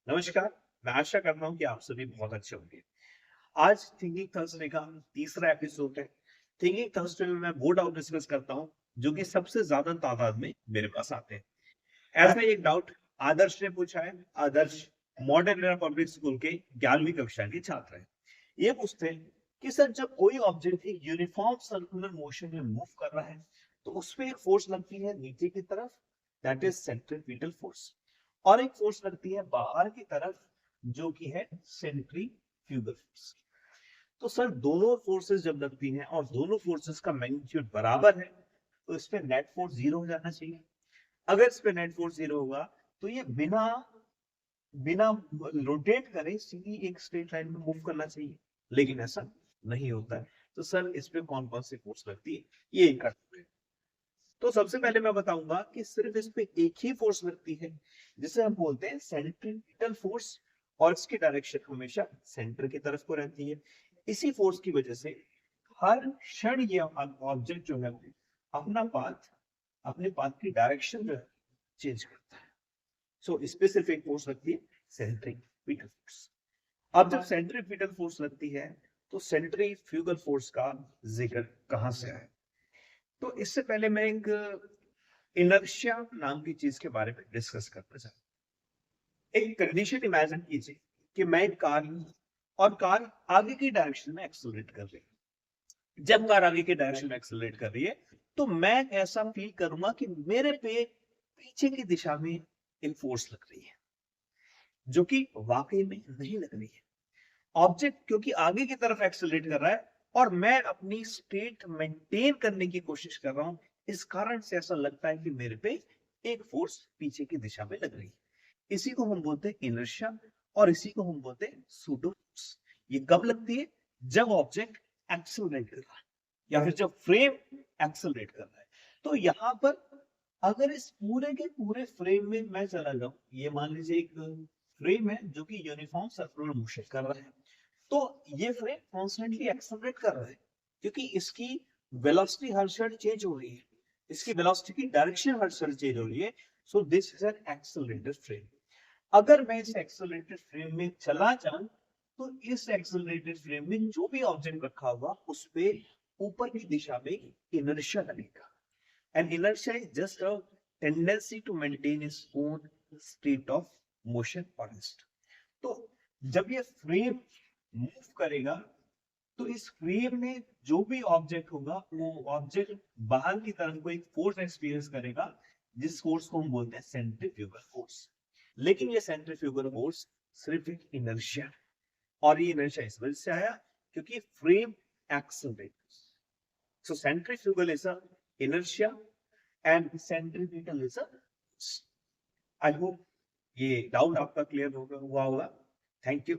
नमस्कार। मैं आशा करता हूँ कि आप सभी बहुत अच्छे होंगे। आज थिंकिंग थर्सडे का तीसरा एपिसोड है। थिंकिंग थर्सडे में मैं वो डाउट डिस्कस करता हूँ जो कि सबसे ज्यादा तादाद में मेरे पास आते हैं। ऐसा ही एक डाउट आदर्श ने पूछा है। आदर्श मॉडर्न एरा पब्लिक स्कूल के 11वीं कक्षा के छात्र हैं। ये पूछते हैं कि सर, जब कोई ऑब्जेक्ट एक यूनिफॉर्म सर्कुलर मोशन में मूव कर रहा है तो उसपे एक फोर्स लगती है नीचे की तरफ, दैट इज सेंट्रीपिटल फोर्स, और एक फोर्स लगती है बाहर की तरफ जो कि है सेंट्रीफ्यूगल फोर्स। तो सर, दोनों फोर्सेस जब लगती हैं और दोनों फोर्सेस का मैग्नीट्यूड बराबर है तो इस पे नेट फोर्स जीरो हो जाना चाहिए। अगर इस पे नेट फोर्स जीरो होगा तो ये बिना बिना रोटेट करे सीधी एक स्ट्रेट लाइन में मूव करना चाहिए, लेकिन ऐसा नहीं होता है। तो सर, इस पे कौन कौन सी फोर्स लगती है, ये एक है। तो सबसे पहले मैं बताऊंगा कि सिर्फ इस पे एक ही फोर्स लगती है जिसे हम बोलते हैं सेंट्रीपिटल फोर्स, और इसकी डायरेक्शन हमेशा सेंटर की तरफ को रहती है। इसी फोर्स की वजह से हर क्षण ये ऑब्जेक्ट जो है वो अपना पाथ अपने पाथ की डायरेक्शन जो है चेंज करता है। सो इस पे सिर्फ एक फोर्स लगती है, सेंट्रीपिटल फोर्स। अब जब सेंट्रीपिटल फोर्स लगती है तो सेंट्रीफ्यूगल फोर्स का जिक्र कहां से आया? तो इससे पहले मैं एक इनर्शिया नाम की चीज के बारे में डिस्कस करना चाहता हूँ। एक कंडीशन इमेजिन कीजिए कि मैं एक कार हूं और कार आगे की डायरेक्शन में एक्सेलरेट कर रही है। जब कार आगे की डायरेक्शन में एक्सेलरेट कर रही है तो मैं ऐसा फील करूंगा कि मेरे पे पीछे की दिशा में एक फोर्स लग रही है, जो कि वाकई में नहीं लग रही है। ऑब्जेक्ट क्योंकि आगे की तरफ एक्सेलरेट कर रहा है और मैं अपनी स्टेट मेंटेन करने की कोशिश कर रहा हूं, इस कारण से ऐसा लगता है कि मेरे पे एक फोर्स पीछे की दिशा में लग रही है। इसी को हम बोलते हैं इनर्शिया, और इसी को हम बोलते हैं सूडो फोर्स। ये कब लगती है? जब ऑब्जेक्ट एक्सेलरेट कर रहा है या फिर जब फ्रेम एक्सेलरेट कर रहा है। तो यहां पर अगर इस पूरे के पूरे फ्रेम में मैं चला जाऊं, ये मान लीजिए एक फ्रेम है जो कि यूनिफॉर्म सर्कुलर मोशन कर रहा है, तो ये फ्रेम कॉन्स्टेंटली एक्सेलरेट कर रहा है क्योंकि इसकी वेलोसिटी हर क्षण चेंज हो रही है, इसकी वेलोसिटी की डायरेक्शन हर क्षण चेंज हो रही है। So this is an accelerated frame. अगर मैं इस एक्सेलरेटेड फ्रेम में चला जाऊं तो इस एक्सेलरेटेड फ्रेम में जो भी ऑब्जेक्ट रखा होगा उस पे ऊपर की दिशा में इनर्शिया लगेगा। And inertia is just a tendency to maintain its own state of motion or rest. तो जब ये फ्रेम मूव करेगा तो इस फ्रेम में जो भी ऑब्जेक्ट होगा वो ऑब्जेक्ट बाहर की तरफ को एक फोर्स एक्सपीरियंस करेगा, जिस फोर्स को हम बोलते हैं सेंट्रीफ्यूगल फोर्स। लेकिन ये सेंट्रीफ्यूगल फोर्स सिर्फ एक इनर्शिया, और ये इनर्शिया इस वजह से आया क्योंकि frame accelerate. So centrifugal is a inertia and centripetal is a force. I hope ये डाउट आपका क्लियर हुआ होगा। Thank you.